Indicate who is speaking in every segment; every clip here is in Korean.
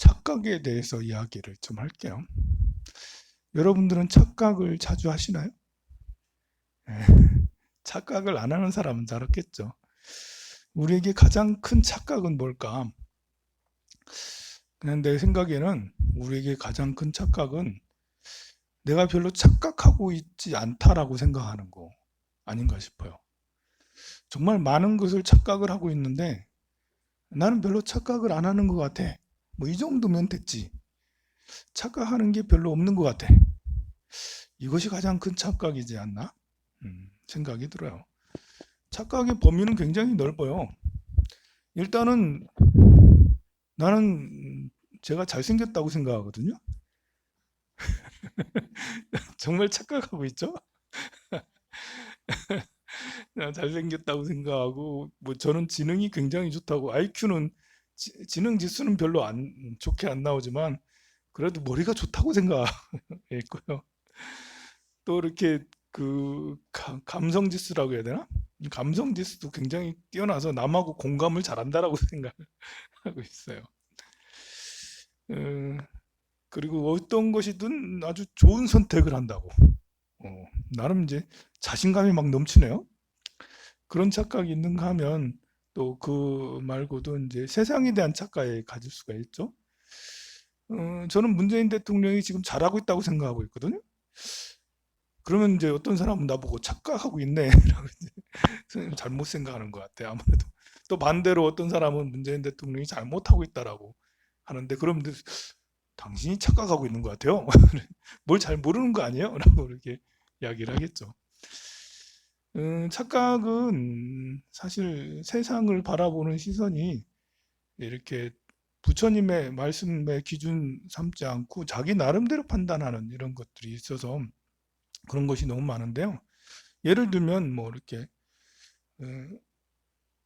Speaker 1: 착각에 대해서 이야기를 좀 할게요. 여러분들은 착각을 자주 하시나요? 예, 착각을 안 하는 사람은 잘 없겠죠. 우리에게 가장 큰 착각은 뭘까? 그냥 내 생각에는 우리에게 가장 큰 착각은 내가 별로 착각하고 있지 않다라고 생각하는 거 아닌가 싶어요. 정말 많은 것을 착각을 하고 있는데 나는 별로 착각을 안 하는 것 같아. 뭐 이 정도면 됐지. 착각하는 게 별로 없는 것 같아. 이것이 가장 큰 착각이지 않나? 생각이 들어요. 착각의 범위는 굉장히 넓어요. 일단은 나는 제가 잘생겼다고 생각하거든요. 정말 착각하고 있죠? 잘생겼다고 생각하고, 뭐 저는 지능이 굉장히 좋다고, IQ는, 지능 지수는 별로 좋게 안 나오지만, 그래도 머리가 좋다고 생각했고요. 또 이렇게 감성 지수라고 해야 되나? 감성 지수도 굉장히 뛰어나서 남하고 공감을 잘한다라고 생각하고 있어요. 어, 그리고 어떤 것이든 아주 좋은 선택을 한다고. 나름 이제 자신감이 막 넘치네요. 그런 착각이 있는가 하면 또 그 말고도 이제 세상에 대한 착각에 가질 수가 있죠. 저는 문재인 대통령이 지금 잘하고 있다고 생각하고 있거든요. 그러면 이제 어떤 사람은 나보고 착각하고 있네 라고 이제 잘못 생각하는 것 같아요. 아무래도 또 반대로 어떤 사람은 문재인 대통령이 잘못하고 있다라고 하는데, 그럼 당신이 착각하고 있는 것 같아요. 뭘 잘 모르는 거 아니에요? 라고 이렇게 이야기를 하겠죠. 착각은 사실 세상을 바라보는 시선이 이렇게 부처님의 말씀의 기준 삼지 않고 자기 나름대로 판단하는 이런 것들이 있어서 그런 것이 너무 많은데요. 예를 들면 뭐 이렇게 어,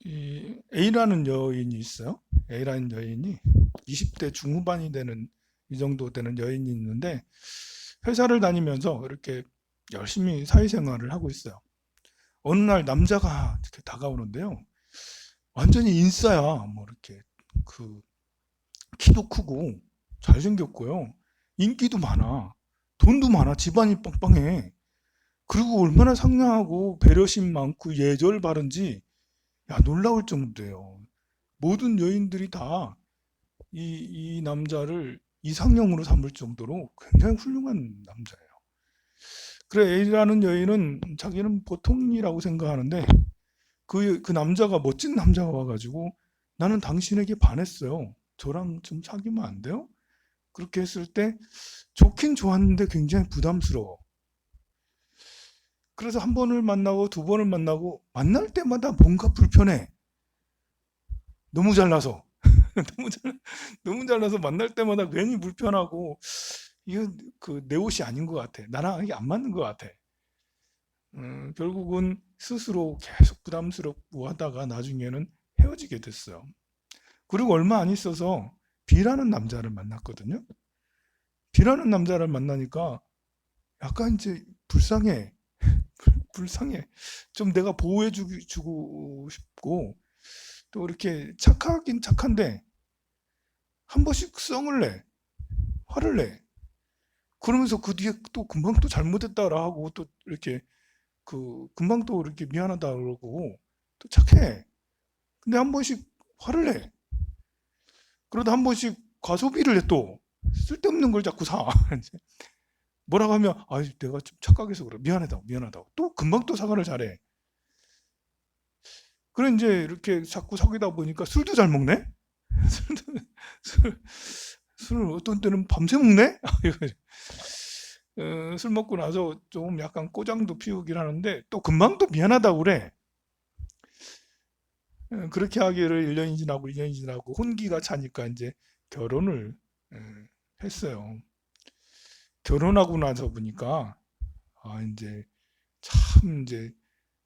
Speaker 1: 이 A라는 여인이 있어요. A라는 여인이 20대 중후반이 되는, 이 정도 되는 여인이 있는데, 회사를 다니면서 이렇게 열심히 사회생활을 하고 있어요. 어느 날 남자가 이렇게 다가오는데요. 완전히 인싸야. 뭐 이렇게 그 키도 크고 잘생겼고요. 인기도 많아. 돈도 많아. 집안이 빵빵해. 그리고 얼마나 상냥하고 배려심 많고 예절 바른지, 야, 놀라울 정도예요. 모든 여인들이 다 이 남자를 이상형으로 삼을 정도로 굉장히 훌륭한 남자예요. 그래, A라는 여인은 자기는 보통이라고 생각하는데, 그 남자가, 멋진 남자가 와가지고 나는 당신에게 반했어요. 저랑 좀 사귀면 안 돼요? 그렇게 했을 때 좋긴 좋았는데 굉장히 부담스러워. 그래서 한 번을 만나고 두 번을 만나고 만날 때마다 뭔가 불편해. 너무 잘나서. 너무 너무 잘나서 만날 때마다 괜히 불편하고, 이거 내 옷이 아닌 것 같아. 나랑 이게 안 맞는 것 같아. 결국은 스스로 계속 부담스럽고 하다가 나중에는 헤어지게 됐어요. 그리고 얼마 안 있어서 B라는 남자를 만났거든요. B라는 남자를 만나니까 약간 이제 불쌍해. 불쌍해. 좀 내가 보호해주고 싶고, 또 이렇게 착하긴 착한데 한 번씩 성을 내, 화를 내. 그러면서 그 뒤에 또 금방 또 잘못했다라 하고, 또 이렇게 금방 또 이렇게 미안하다 그러고 또 착해. 근데 한 번씩 화를 내. 그러다 한 번씩 과소비를 해. 또 쓸데없는 걸 자꾸 사. 뭐라고 하면, 아, 내가 좀 착각해서 그래. 미안하다고, 미안하다고. 또 금방 또 사과를 잘해. 그래, 이제 이렇게 자꾸 사귀다 보니까 술도 잘 먹네? 술도, 술, 술을 어떤 때는 밤새 먹네? 술 먹고 나서 좀 약간 꼬장도 피우긴 하는데 또 금방 또 미안하다고 그래. 그렇게 하기를 1년이 지나고 2년이 지나고 혼기가 차니까 이제 결혼을 어, 했어요. 결혼하고 나서 보니까, 이제 참 이제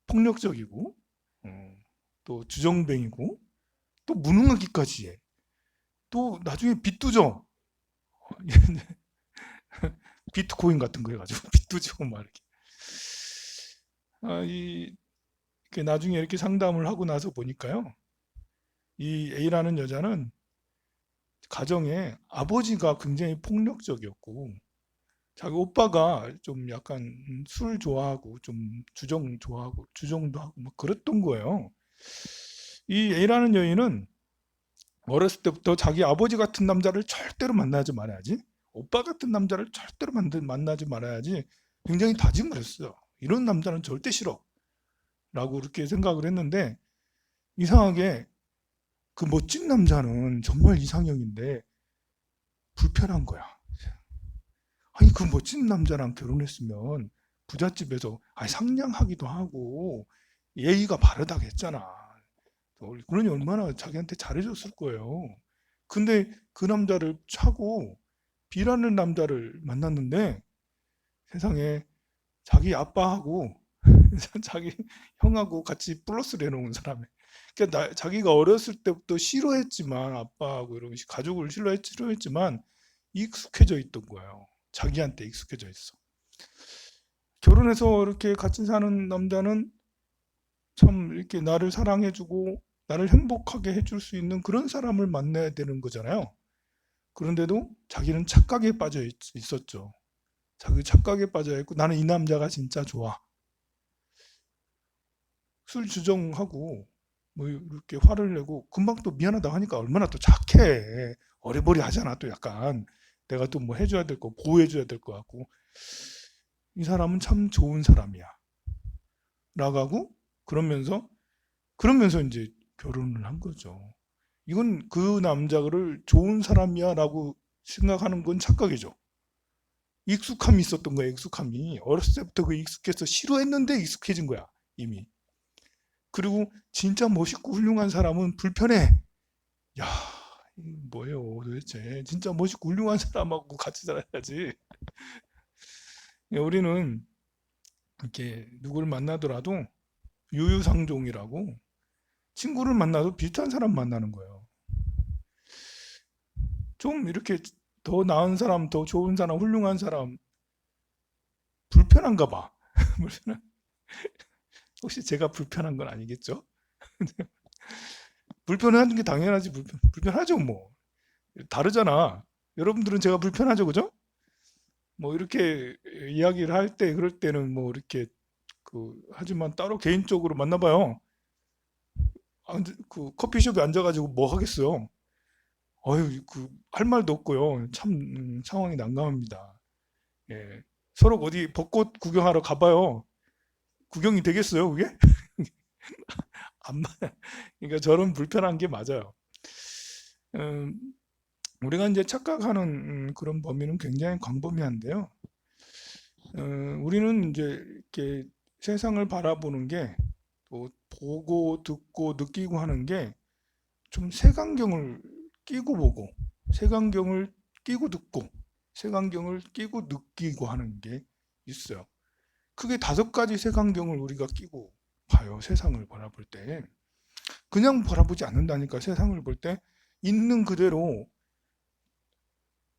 Speaker 1: 폭력적이고, 어, 또 주정뱅이고, 또 무능하기까지 해. 또 나중에 빚도 져. 비트코인 같은 거 해가지고 빚도 지고 막 이렇게. 아, 나중에 이렇게 상담을 하고 나서 보니까요. 이 A라는 여자는 가정에 아버지가 굉장히 폭력적이었고 자기 오빠가 좀 약간 술 좋아하고 좀 주정 좋아하고 주정도 하고 막 그랬던 거예요. 이 A라는 여인은 어렸을 때부터 자기 아버지 같은 남자를 절대로 만나지 말아야지, 오빠 같은 남자를 절대로 만나지 말아야지 굉장히 다짐을 했어요. 이런 남자는 절대 싫어 라고 이렇게 생각을 했는데, 이상하게 그 멋진 남자는 정말 이상형인데 불편한 거야. 아니 그 멋진 남자랑 결혼했으면 부잣집에서 상냥하기도 하고 예의가 바르다고 했잖아. 그러니 얼마나 자기한테 잘해줬을 거예요. 근데 그 남자를 차고 B라는 남자를 만났는데, 세상에 자기 아빠하고 자기 형하고 같이 플러스를 해놓은 사람이, 그러니까 자기가 어렸을 때부터 싫어했지만 아빠하고 이런 가족을 싫어했지만 익숙해져 있던 거예요. 자기한테 익숙해져 있어. 결혼해서 이렇게 같이 사는 남자는 참 이렇게 나를 사랑해주고 나를 행복하게 해줄 수 있는 그런 사람을 만나야 되는 거잖아요. 그런데도 자기는 착각에 빠져 있었죠. 자기 착각에 빠져 있고, 나는 이 남자가 진짜 좋아. 술 주정하고 뭐 이렇게 화를 내고 금방 또 미안하다고 하니까 얼마나 또 착해. 어리버리 하잖아. 또 약간 내가 또 뭐 해줘야 될 거, 보호해줘야 될 것 같고, 이 사람은 참 좋은 사람이야 라고 그러면서 이제 결혼을 한 거죠. 이건 그 남자를 좋은 사람이야 라고 생각하는 건 착각이죠. 익숙함이 있었던 거야. 익숙함이 어렸을 때부터 그 익숙해서 싫어했는데 익숙해진 거야 이미. 그리고 진짜 멋있고 훌륭한 사람은 불편해. 야, 뭐예요 도대체. 진짜 멋있고 훌륭한 사람하고 같이 살아야지. 우리는 이렇게 누구를 만나더라도 유유상종이라고, 친구를 만나도 비슷한 사람 만나는 거예요. 좀 이렇게 더 나은 사람, 더 좋은 사람, 훌륭한 사람 불편한가 봐. 혹시 제가 불편한 건 아니겠죠? 불편한 게 당연하지. 불편하죠 뭐. 다르잖아. 여러분들은 제가 불편하죠, 그죠? 뭐 이렇게 이야기를 할 때, 그럴 때는 뭐 이렇게 하지만 따로 개인적으로 만나봐요. 그 커피숍에 앉아가지고 뭐 하겠어요? 어휴, 할 말도 없고요. 참 상황이 난감합니다. 예. 서로 어디 벚꽃 구경하러 가봐요. 구경이 되겠어요, 그게? 안 그러니까 저런 불편한 게 맞아요. 음, 우리가 이제 착각하는 그런 범위는 굉장히 광범위한데요. 우리는 이제 이렇게 세상을 바라보는 게, 또 보고 듣고 느끼고 하는 게 좀 색안경을 끼고 보고, 색안경을 끼고 듣고, 색안경을 끼고 느끼고 하는 게 있어요. 크게 5가지 색안경을 우리가 끼고 봐요. 세상을 바라볼 때. 그냥 바라보지 않는다니까. 세상을 볼 때 있는 그대로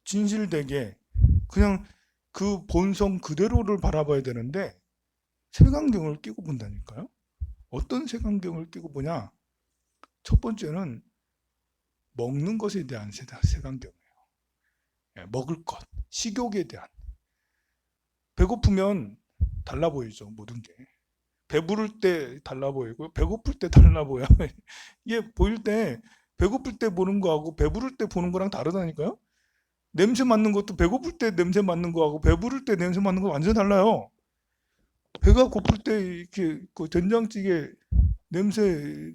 Speaker 1: 진실되게 그냥 그 본성 그대로를 바라봐야 되는데 색안경을 끼고 본다니까요. 어떤 색안경을 끼고 보냐? 첫 번째는 먹는 것에 대한 색안경이에요. 먹을 것, 식욕에 대한. 배고프면 달라 보이죠, 모든 게. 배부를 때 달라 보이고 배고플 때 달라 보여. 이게 보일 때, 배고플 때 보는 거하고 배부를 때 보는 거랑 다르다니까요. 냄새 맡는 것도 배고플 때 냄새 맡는 거하고 배부를 때 냄새 맡는 거 완전 달라요. 배가 고플 때 이렇게 그 된장찌개 냄새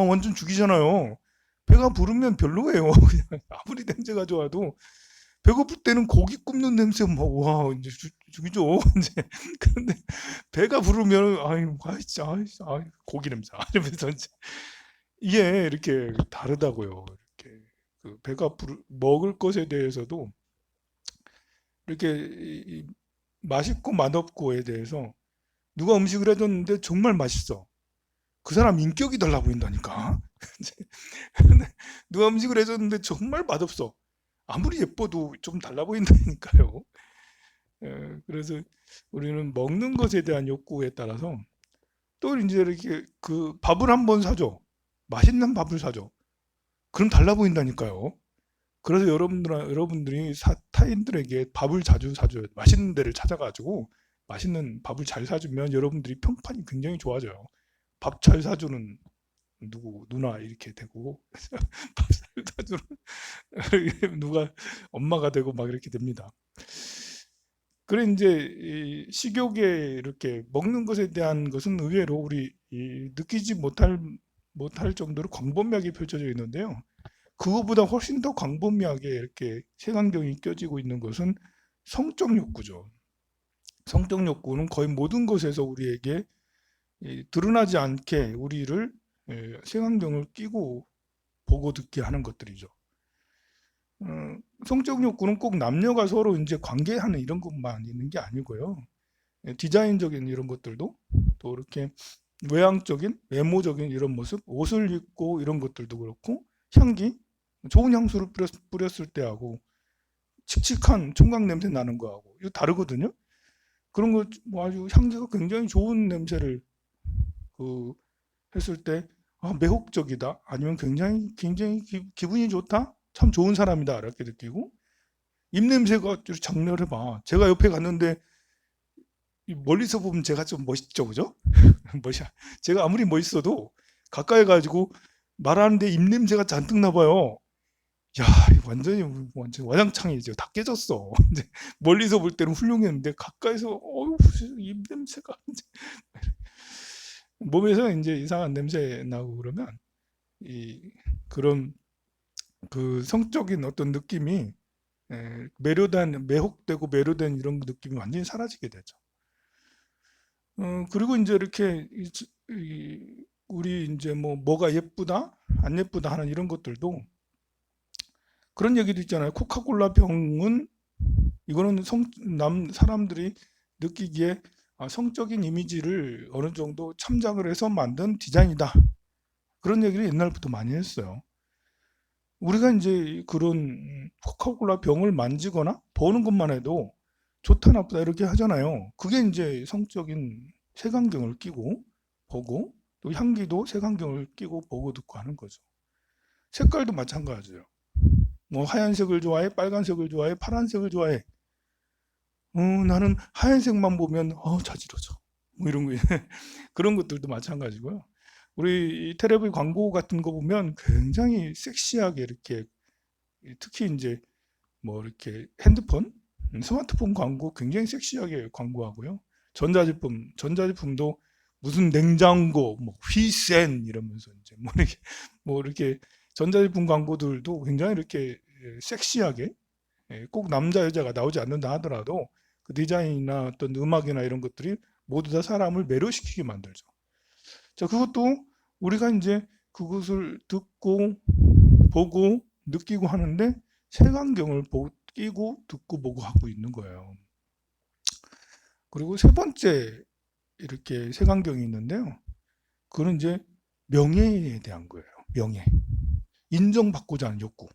Speaker 1: 완전 죽이잖아요. 배가 부르면 별로예요. 그냥 아무리 냄새가 좋아도 배고플 때는 고기 굽는 냄새 와 이제 죽이죠. 이제 그런데 배가 부르면 진짜 고기 냄새 이러면서 이제 이게 이렇게 다르다고요. 이렇게 먹을 것에 대해서도 이렇게 맛있고 맛없고에 대해서, 누가 음식을 해줬는데 정말 맛있어. 그 사람 인격이 달라 보인다니까. 누가 음식을 해줬는데 정말 맛없어. 아무리 예뻐도 좀 달라 보인다니까요. 그래서 우리는 먹는 것에 대한 욕구에 따라서 또 이제 이렇게 밥을 한번 사줘. 맛있는 밥을 사줘. 그럼 달라 보인다니까요. 그래서 여러분들이 타인들에게 밥을 자주 사줘요. 맛있는 데를 찾아가지고 맛있는 밥을 잘 사주면 여러분들이 평판이 굉장히 좋아져요. 밥 잘 사주는 누나 이렇게 되고 밥 잘 사주는 누가 엄마가 되고 막 이렇게 됩니다. 그래 이제 이 식욕에 이렇게 먹는 것에 대한 것은 의외로 우리 느끼지 못할 정도로 광범위하게 펼쳐져 있는데요. 그거보다 훨씬 더 광범위하게 이렇게 색안경이 껴지고 있는 것은 성적 욕구죠. 성적 욕구는 거의 모든 것에서 우리에게 드러나지 않게 우리를 색안경을 끼고 보고 듣게 하는 것들이죠. 성적 욕구는 꼭 남녀가 서로 이제 관계하는 이런 것만 있는 게 아니고요. 디자인적인 이런 것들도 또 이렇게 외향적인 외모적인 이런 모습, 옷을 입고 이런 것들도 그렇고 향기, 좋은 향수를 뿌렸을 때 하고 칙칙한 총각 냄새 나는 거하고 이거 다르거든요. 그런 거 뭐 아주 향기가 굉장히 좋은 냄새를 그 했을 때 매혹적이다 아니면 굉장히 기분이 좋다 참 좋은 사람이다 이렇게 느끼고 입냄새가 장렬해봐. 제가 옆에 갔는데 멀리서 보면 제가 좀 멋있죠, 그죠? 멋이야. 제가 아무리 멋있어도 가까이 가지고 말하는데 입냄새가 잔뜩 나봐요. 야, 완전 와장창이죠. 다 깨졌어. 근데 멀리서 볼 때는 훌륭했는데 가까이서 입냄새가 몸에서 이제 이상한 냄새 나고 그러면 이 그런 그 성적인 어떤 느낌이 매혹되고 매료된 이런 느낌이 완전히 사라지게 되죠. 그리고 이제 이렇게 우리 이제 뭐가 예쁘다, 안 예쁘다 하는 이런 것들도 그런 얘기도 있잖아요. 코카콜라 병은 이거는 사람들이 느끼기에 성적인 이미지를 어느 정도 참작을 해서 만든 디자인이다. 그런 얘기를 옛날부터 많이 했어요. 우리가 이제 그런 코카콜라 병을 만지거나 보는 것만 해도 좋다 나쁘다 이렇게 하잖아요. 그게 이제 성적인 색안경을 끼고 보고 또 향기도 색안경을 끼고 보고 듣고 하는 거죠. 색깔도 마찬가지예요. 뭐 하얀색을 좋아해, 빨간색을 좋아해, 파란색을 좋아해. 나는 하얀색만 보면 자지러져. 뭐 이런 거 그런 것들도 마찬가지고요. 우리 텔레비 광고 같은 거 보면 굉장히 섹시하게 이렇게 특히 이제 뭐 이렇게 핸드폰, 스마트폰 광고 굉장히 섹시하게 광고하고요. 전자제품도 무슨 냉장고, 뭐 휘센 이러면서 이제 뭐 이렇게 전자제품 광고들도 굉장히 이렇게 섹시하게 꼭 남자 여자가 나오지 않는다 하더라도 그 디자인이나 어떤 음악이나 이런 것들이 모두 다 사람을 매료시키게 만들죠. 자, 그것도 우리가 이제 그것을 듣고 보고 느끼고 하는데 색안경을 끼고 듣고 보고 하고 있는 거예요. 그리고 세 번째 이렇게 색안경이 있는데요. 그거는 이제 명예에 대한 거예요. 명예. 인정받고자 하는 욕구.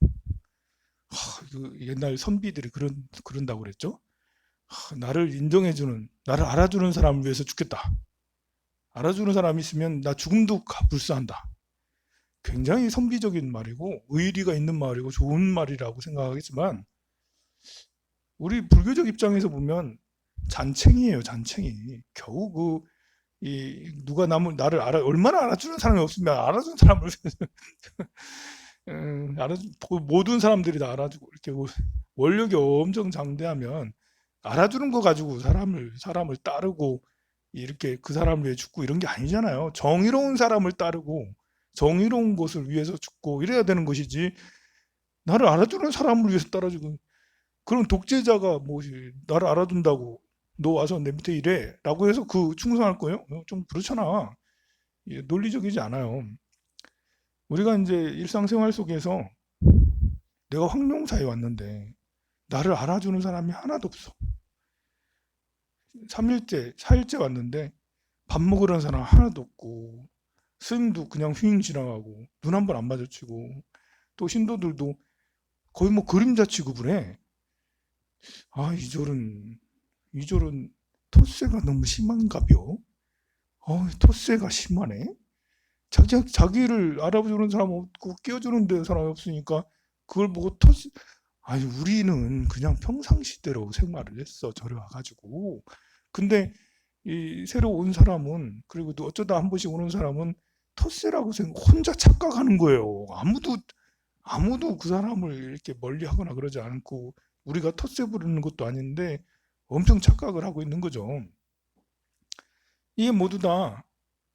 Speaker 1: 그 옛날 선비들이 그런다고 그랬죠. 나를 나를 알아주는 사람을 위해서 죽겠다. 알아주는 사람이 있으면 나 죽음도 불사한다. 굉장히 선비적인 말이고 의리가 있는 말이고 좋은 말이라고 생각하겠지만 우리 불교적 입장에서 보면 잔챙이에요, 잔챙이. 겨우 누가 나를 얼마나 알아주는 사람이 없으면 알아주는 사람을 모든 사람들이 다 알아주고 이렇게 원력이 엄청 장대하면 알아주는 거 가지고 사람을 따르고 이렇게 그 사람을 위해 죽고 이런 게 아니잖아요. 정의로운 사람을 따르고 정의로운 것을 위해서 죽고 이래야 되는 것이지 나를 알아주는 사람을 위해서 따라주고 그럼 독재자가 나를 알아준다고 너 와서 내 밑에 일해 라고 해서 충성할 거예요? 좀 그렇잖아. 논리적이지 않아요. 우리가 이제 일상생활 속에서 내가 황룡사에 왔는데 나를 알아주는 사람이 하나도 없어. 3일째, 4일째 왔는데 밥 먹으라는 사람 하나도 없고 스님도 그냥 휘잉 지나가고 눈 한 번 안 마주치고 또 신도들도 거의 그림자 취급을 해. 이절은 토세가 너무 심한가벼. 토세가 심하네. 자기를 알아주는 사람 없고 끼워주는 사람이 없으니까 그걸 보고 아니 우리는 그냥 평상시대로 생활을 했어 절에 와가지고. 근데 이 새로 온 사람은, 그리고 또 어쩌다 한 번씩 오는 사람은 텃세라고 혼자 착각하는 거예요. 아무도 그 사람을 이렇게 멀리하거나 그러지 않고 우리가 텃세 부르는 것도 아닌데 엄청 착각을 하고 있는 거죠. 이게 모두 다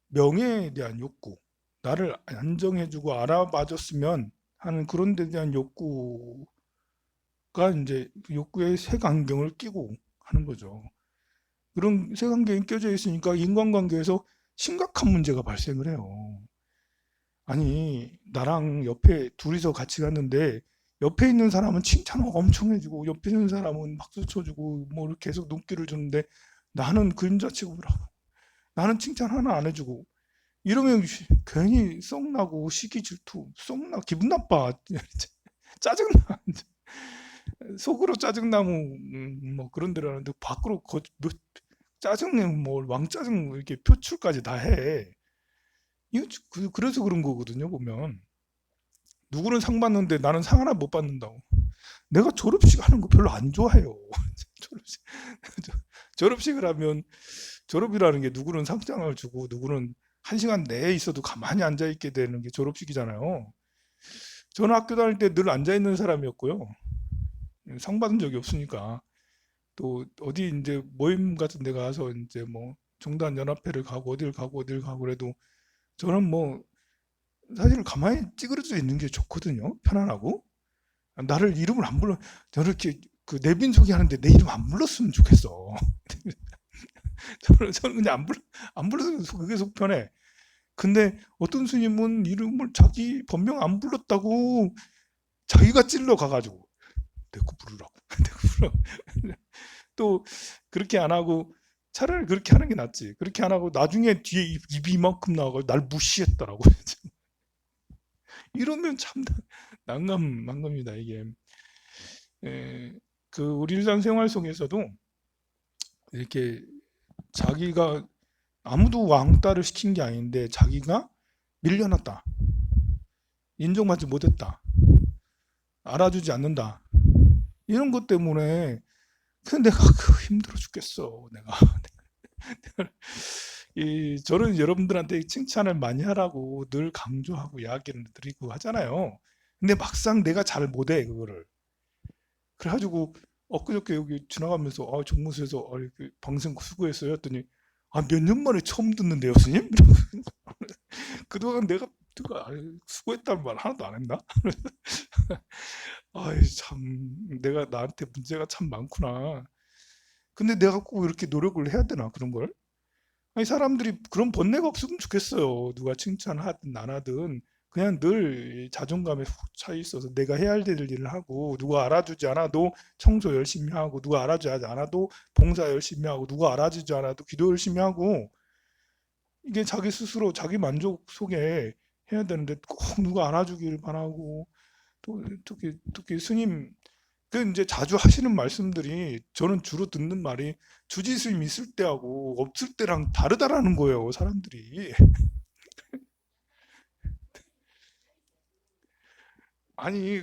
Speaker 1: 명예에 대한 욕구, 나를 안정해주고 알아봐줬으면 하는 그런 데 대한 욕구가 이제 욕구의 색안경을 끼고 하는 거죠. 그런 색안경이 껴져 있으니까 인간관계에서 심각한 문제가 발생을 해요. 아니, 나랑 옆에 둘이서 같이 갔는데 옆에 있는 사람은 칭찬을 엄청 해주고 옆에 있는 사람은 박수 쳐주고 뭐 계속 눈길을 주는데 나는 그림자 취급을 하고 나는 칭찬 하나 안 해주고 이러면 괜히 썩나고 시기 질투, 썩나 기분 나빠, 짜증나, 속으로 짜증나고 뭐 그런 데를 하는데 밖으로 짜증내 뭐 왕짜증 이렇게 표출까지 다 해. 이거 그래서 그런 거거든요. 보면 누구는 상 받는데 나는 상 하나 못 받는다고. 내가 졸업식 하는 거 별로 안 좋아해요. 졸업식 졸업식을 하면 졸업이라는 게 누구는 상장을 주고 누구는 한 시간 내에 있어도 가만히 앉아 있게 되는 게 졸업식이잖아요. 저는 학교 다닐 때 늘 앉아 있는 사람이었고요. 상 받은 적이 없으니까. 또 어디 이제 모임 같은 데 가서 이제 뭐 종단 연합회를 가고 어딜 가고 그래도 저는 뭐 사실 가만히 찌그러져 있는 게 좋거든요. 편안하고. 나를 이름을 안 불러, 저렇게 그 내빈 소개하는데 내 이름 안 불렀으면 좋겠어. 저는 그냥 안 불렀으면 그게 속 편해. 근데 어떤 스님은 이름을 자기 본명 안 불렀다고 자기가 찔러 가가지고 내 거 부르라고. 내 거 부르라고. 또 그렇게 안 하고 차라리 그렇게 하는 게 낫지. 그렇게 안 하고 나중에 뒤에 입이 이만큼 나와가지고 날 무시했다라고. 이러면 참 난감입니다 이게. 그 우리 일상 생활 속에서도 이렇게 자기가 아무도 왕따를 시킨 게 아닌데 자기가 밀려났다, 인정받지 못했다, 알아주지 않는다, 이런 것 때문에 내가 힘들어 죽겠어. 내가 저는 여러분들한테 칭찬을 많이 하라고 늘 강조하고 이야기를 드리고 하잖아요. 근데 막상 내가 잘 못해 그거를. 그래가지고 엊그저께 여기 지나가면서 종무소에서 방송 수고했어요 했더니 몇 년 만에 처음 듣는데요 스님? 그동안 내가 수고했다는 말 하나도 안 했나? 아이 참 내가 나한테 문제가 참 많구나. 근데 내가 꼭 이렇게 노력을 해야 되나 그런 걸? 아니 사람들이 그런 번뇌가 없으면 좋겠어요. 누가 칭찬하든 안 하든 그냥 늘 자존감에 훅 차 있어서 내가 해야 할 일을 하고 누가 알아주지 않아도 청소 열심히 하고 누가 알아주지 않아도 봉사 열심히 하고 누가 알아주지 않아도 기도 열심히 하고 이게 자기 스스로 자기 만족 속에 해야 되는데 꼭 누가 알아주기를 바라고 또 특히 스님 그 이제 자주 하시는 말씀들이 저는 주로 듣는 말이 주지스님 있을 때하고 없을 때랑 다르다라는 거예요, 사람들이. 아니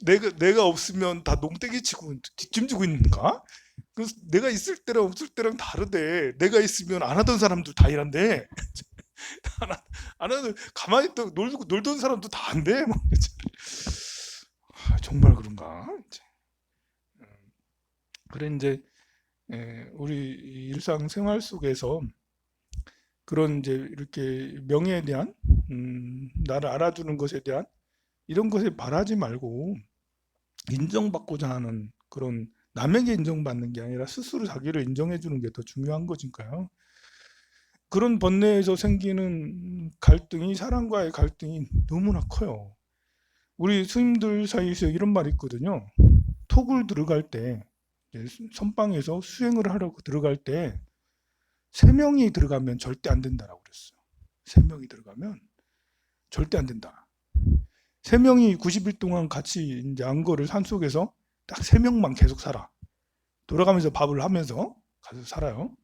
Speaker 1: 내가 없으면 다 농떼기 치고 뒷짐지고 있는가? 그 내가 있을 때랑 없을 때랑 다르대. 내가 있으면 안 하던 사람들 다 일한대. 안 하는 가만히 또 놀던 사람도 다 한대. 뭐. 정말 그런가? 그래 이제 우리 일상생활 속에서 그런 이제 이렇게 명예에 대한 나를 알아주는 것에 대한 이런 것에 바라지 말고 인정받고자 하는 그런 남에게 인정받는 게 아니라 스스로 자기를 인정해 주는 게 더 중요한 거니까요. 그런 번뇌에서 생기는 갈등이 사람과의 갈등이 너무나 커요. 우리 스님들 사이에서 이런 말이 있거든요. 톡을 들어갈 때 선방에서 수행을 하려고 들어갈 때 3명이 들어가면 절대 안 된다라고 그랬어요. 3명이 들어가면 절대 안 된다. 3명이 90일 동안 같이 이제 안거를 산속에서 딱 3명만 계속 살아. 돌아가면서 밥을 하면서 가서 살아요.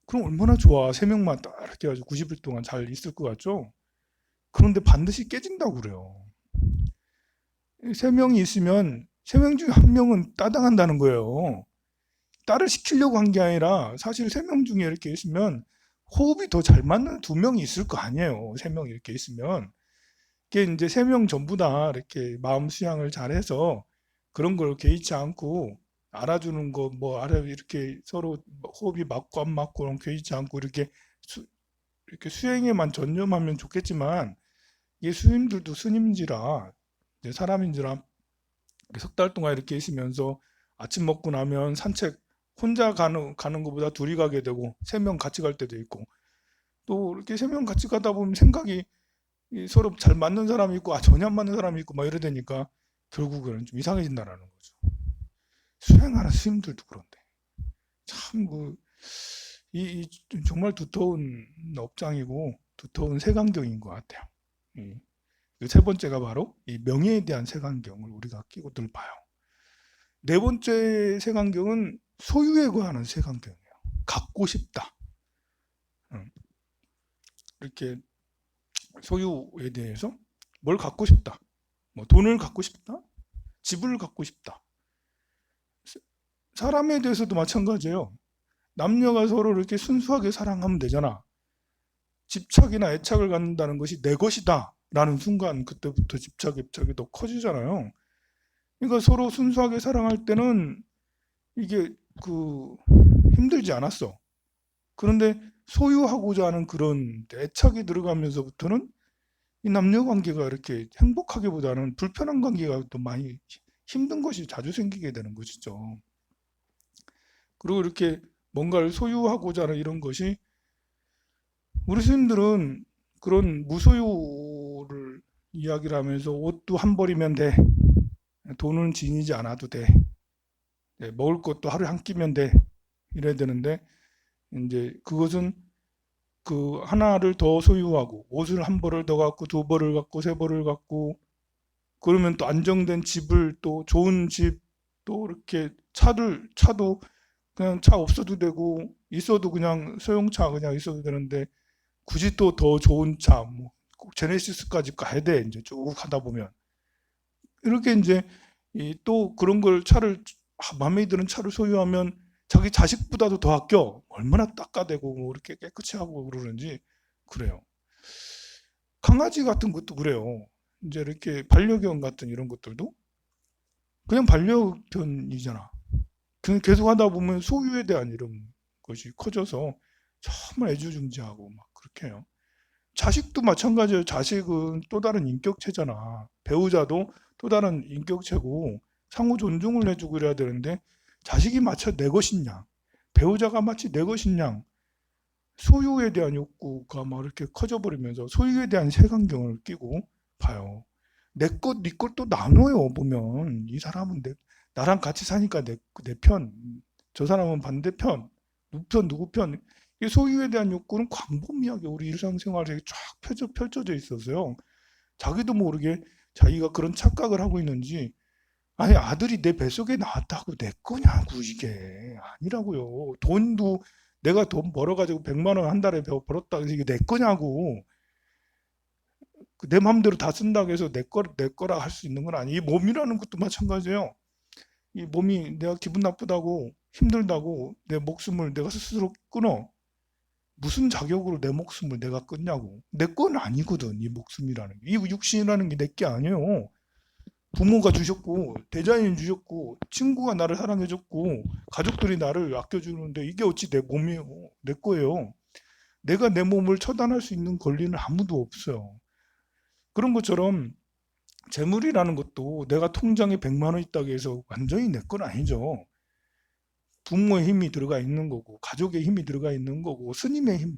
Speaker 1: 그럼 얼마나 좋아. 3명만 딱 이렇게 해가지고 90일 동안 잘 있을 것 같죠? 그런데 반드시 깨진다고 그래요. 세 명이 있으면 세 명 중에 한 명은 따당한다는 거예요. 딸을 시키려고 한 게 아니라 사실 세 명 중에 이렇게 있으면 호흡이 더 잘 맞는 두 명이 있을 거 아니에요. 세 명이 이렇게 있으면. 그게 이제 세 명 전부 다 이렇게 마음 수양을 잘해서 그런 걸 개의치 않고 알아주는 거 뭐 알아 이렇게 서로 호흡이 맞고 안 맞고 그런 개의치 않고 이렇게 수행에만 전념하면 좋겠지만 이게 스님들도 스님인지라 이제 사람인지라 석 달 동안 이렇게 있으면서 아침 먹고 나면 산책 혼자 가는 것보다 둘이 가게 되고 세 명 같이 갈 때도 있고 또 이렇게 세 명 같이 가다 보면 생각이 서로 잘 맞는 사람이 있고 전혀 안 맞는 사람이 있고 막 이래 되니까 결국은 좀 이상해진다라는 거죠. 수행하는 스님들도 그런데 참뭐 정말 두터운 업장이고 두터운 색안경인 것 같아요. 세 번째가 바로 이 명예에 대한 색안경을 우리가 끼고들 봐요. 네 번째 색안경은 소유에 관한 색안경이에요. 갖고 싶다. 이렇게 소유에 대해서 뭘 갖고 싶다. 뭐 돈을 갖고 싶다. 집을 갖고 싶다. 사람에 대해서도 마찬가지예요. 남녀가 서로 이렇게 순수하게 사랑하면 되잖아. 집착이나 애착을 갖는다는 것이 내 것이다 라는 순간 그때부터 집착, 애착이 더 커지잖아요. 그러니까 서로 순수하게 사랑할 때는 이게 힘들지 않았어. 그런데 소유하고자 하는 그런 애착이 들어가면서부터는 이 남녀 관계가 이렇게 행복하기보다는 불편한 관계가 또 많이 힘든 것이 자주 생기게 되는 것이죠. 그리고 이렇게 뭔가를 소유하고자 하는 이런 것이 우리 스님들은 그런 무소유를 이야기를 하면서 옷도 한 벌이면 돼. 돈은 지니지 않아도 돼. 먹을 것도 하루에 한 끼면 돼. 이래야 되는데 이제 그것은 그 하나를 더 소유하고 옷을 한 벌을 더 갖고 두 벌을 갖고 세 벌을 갖고 그러면 또 안정된 집을 또 좋은 집 또 이렇게 차도 그냥 차 없어도 되고 있어도 그냥 소형차 그냥 있어도 되는데 굳이 또 더 좋은 차 뭐 꼭 제네시스까지 가야 돼 이제 쭉 하다 보면 이렇게 이제 또 그런 걸 차를 마음에 드는 차를 소유하면 자기 자식보다도 더 아껴 얼마나 닦아대고 뭐 이렇게 깨끗이 하고 그러는지 그래요. 강아지 같은 것도 그래요. 이제 이렇게 반려견 같은 이런 것들도 그냥 반려견이잖아. 그냥 계속 하다 보면 소유에 대한 이런 것이 커져서 정말 애지중지하고 막 그렇게 해요. 자식도 마찬가지예요. 자식은 또 다른 인격체잖아. 배우자도 또 다른 인격체고 상호 존중을 해주고 그래야 되는데 자식이 마치 내 것이냐, 배우자가 마치 내 것이냐, 소유에 대한 욕구가 막 이렇게 커져버리면서 소유에 대한 색안경을 끼고 봐요. 내 것, 네 것 또 나눠요, 보면. 이 사람은 나랑 같이 사니까 내 편, 저 사람은 반대편, 누구 편. 이 소유에 대한 욕구는 광범위하게 우리 일상생활에 쫙 펼쳐져 있어서요. 자기도 모르게 자기가 그런 착각을 하고 있는지, 아니, 아들이 내 뱃속에 나왔다고 내 거냐고, 이게. 아니라고요. 돈도 내가 돈 벌어가지고 100만 원 한 달에 벌었다. 이게 내 거냐고. 내 마음대로 다 쓴다고 해서 내 거라 할 수 있는 건 아니. 이 몸이라는 것도 마찬가지예요. 이 몸이 내가 기분 나쁘다고 힘들다고 내 목숨을 내가 스스로 끊어. 무슨 자격으로 내 목숨을 내가 끊냐고. 내 건 아니거든, 이 목숨이라는 게. 이 육신이라는 게 내 게 아니에요. 부모가 주셨고, 대자연이 주셨고, 친구가 나를 사랑해줬고, 가족들이 나를 아껴주는데 이게 어찌 내 몸이에요. 내 거예요. 내가 내 몸을 처단할 수 있는 권리는 아무도 없어요. 그런 것처럼 재물이라는 것도 내가 통장에 100만 원 있다고 해서 완전히 내 건 아니죠. 부모의 힘이 들어가 있는 거고, 가족의 힘이 들어가 있는 거고, 스님의 힘,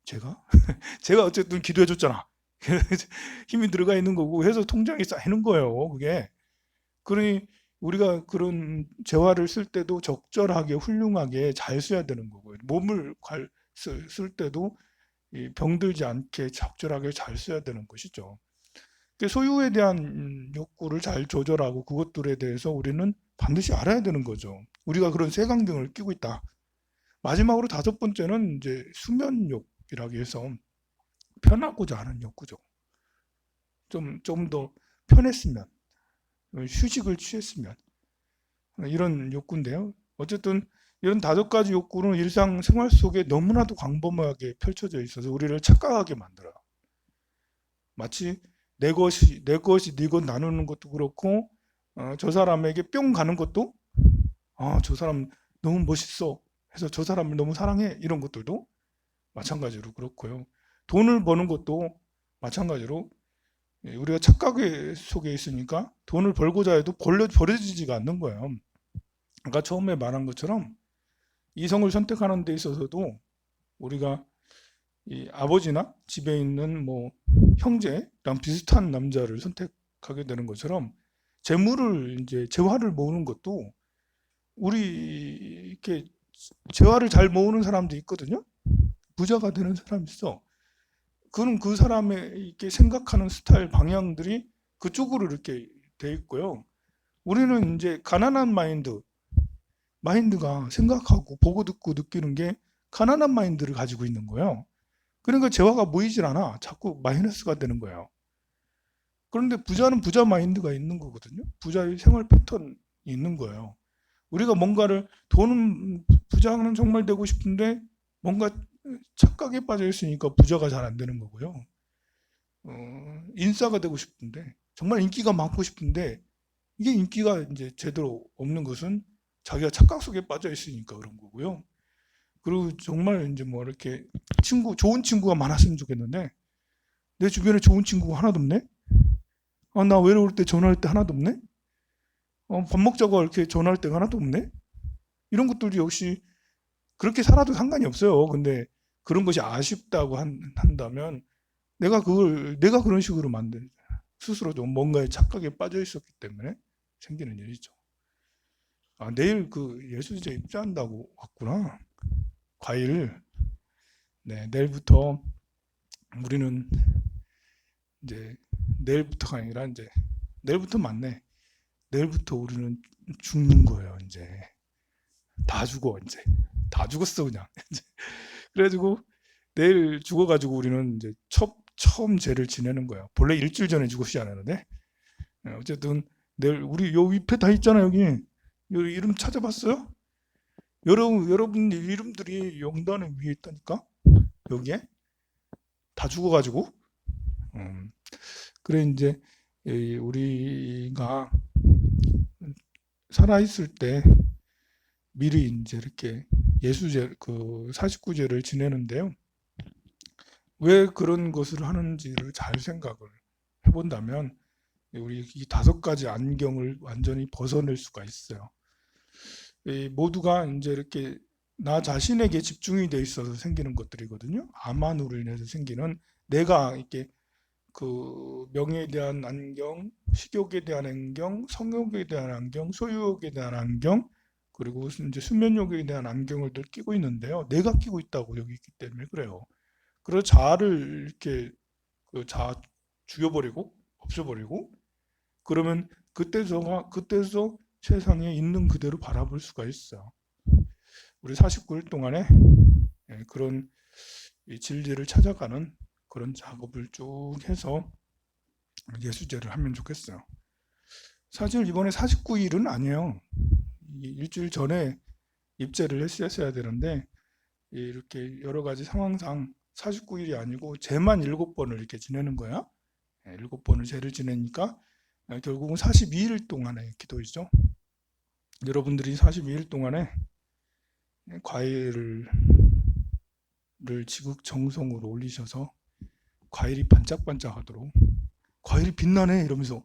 Speaker 1: 제가? 제가 어쨌든 기도해 줬잖아. 힘이 들어가 있는 거고 해서 통장에 쌓이는 거예요. 그게. 그러니 우리가 그런 재화를 쓸 때도 적절하게 훌륭하게 잘 써야 되는 거고요. 몸을 쓸 때도 병들지 않게 적절하게 잘 써야 되는 것이죠. 소유에 대한 욕구를 잘 조절하고 그것들에 대해서 우리는 반드시 알아야 되는 거죠. 우리가 그런 색안경을 끼고 있다. 마지막으로 다섯 번째는 이제 수면욕이라고 해서 편하고자 하는 욕구죠. 좀 더 편했으면. 휴식을 취했으면 이런 욕구인데요. 어쨌든 이런 5가지 욕구는 일상생활 속에 너무나도 광범위하게 펼쳐져 있어서 우리를 착각하게 만들어요. 마치 내 것이 네 것 나누는 것도 그렇고 저 사람에게 뿅 가는 것도 저 사람 너무 멋있어 해서 저 사람을 너무 사랑해 이런 것들도 마찬가지로 그렇고요. 돈을 버는 것도 마찬가지로 우리가 착각 속에 있으니까 돈을 벌고자 해도 버려지지가 않는 거예요. 아까 처음에 말한 것처럼 이성을 선택하는 데 있어서도 우리가 이 아버지나 집에 있는 뭐 형제랑 비슷한 남자를 선택하게 되는 것처럼 재물을 이제 재화를 모으는 것도 우리 이렇게 재화를 잘 모으는 사람도 있거든요. 부자가 되는 사람이 있어. 그럼 그 사람의 이렇게 생각하는 스타일 방향들이 그쪽으로 이렇게 돼 있고요. 우리는 이제 가난한 마인드가 생각하고 보고 듣고 느끼는 게 가난한 마인드를 가지고 있는 거예요. 그러니까 재화가 모이질 않아. 자꾸 마이너스가 되는 거예요. 그런데 부자는 부자 마인드가 있는 거거든요. 부자의 생활 패턴이 있는 거예요. 우리가 뭔가를 돈은 부자는 정말 되고 싶은데 뭔가 착각에 빠져 있으니까 부자가 잘 안 되는 거고요. 인싸가 되고 싶은데 정말 인기가 많고 싶은데 이게 인기가 이제 제대로 없는 것은 자기가 착각 속에 빠져 있으니까 그런 거고요. 그리고 정말 이제 뭐 이렇게 좋은 친구가 많았으면 좋겠는데 내 주변에 좋은 친구가 하나도 없네. 나 외로울 때 전화할 때 하나도 없네. 밥 먹자고 이렇게 전화할 때가 하나도 없네. 이런 것들이 역시 그렇게 살아도 상관이 없어요. 근데 그런 것이 아쉽다고 한다면 내가 그런 식으로 만든 스스로 좀 뭔가에 착각에 빠져 있었기 때문에 생기는 일이죠. 내일 그 예수제 입주한다고 왔구나. 과일. 네, 내일부터 우리는 이제 내일부터가 아니라 이제 내일부터 맞네. 내일부터 우리는 죽는 거예요. 이제 다 죽어. 이제 다 죽었어 그냥. 그래가지고 내일 죽어가지고 우리는 이제 처음 죄를 지내는 거예요. 본래 일주일 전에 죽었어야 하는데 어쨌든 내일 우리 요 위패 다 있잖아 여기. 요 이름 찾아봤어요? 여러분 이름들이 영단에 위에 있다니까 여기에 다 죽어가지고 그래 이제 우리가 살아있을 때 미리 이제 이렇게 예수제 그 49제를 지내는데요. 왜 그런 것을 하는지를 잘 생각을 해본다면 우리 이 5가지 안경을 완전히 벗어낼 수가 있어요. 모두가 이제 이렇게 나 자신에게 집중이 돼 있어서 생기는 것들이거든요. 아만으로 인해서 생기는 내가 이렇게 그 명예에 대한 안경, 식욕에 대한 안경, 성욕에 대한 안경, 소유욕에 대한 안경, 그리고 이제 수면욕에 대한 안경을 늘 끼고 있는데요. 내가 끼고 있다고 여기 있기 때문에 그래요. 그래서 자아를 이렇게 그 자아 죽여버리고 없애버리고 그러면 그때서 세상에 있는 그대로 바라볼 수가 있어요. 우리 49일 동안에 그런 진리를 찾아가는 그런 작업을 쭉 해서 예수제를 하면 좋겠어요. 사실 이번에 49일은 아니에요. 일주일 전에 입제를 했어야 되는데 이렇게 여러 가지 상황상 49일이 아니고 제만 7번을 이렇게 지내는 거야. 7번을 제를 지내니까 결국은 42일 동안의 기도이죠. 여러분들이 42일 동안에 과일을 지극정성으로 올리셔서 과일이 반짝반짝하도록 과일이 빛나네 이러면서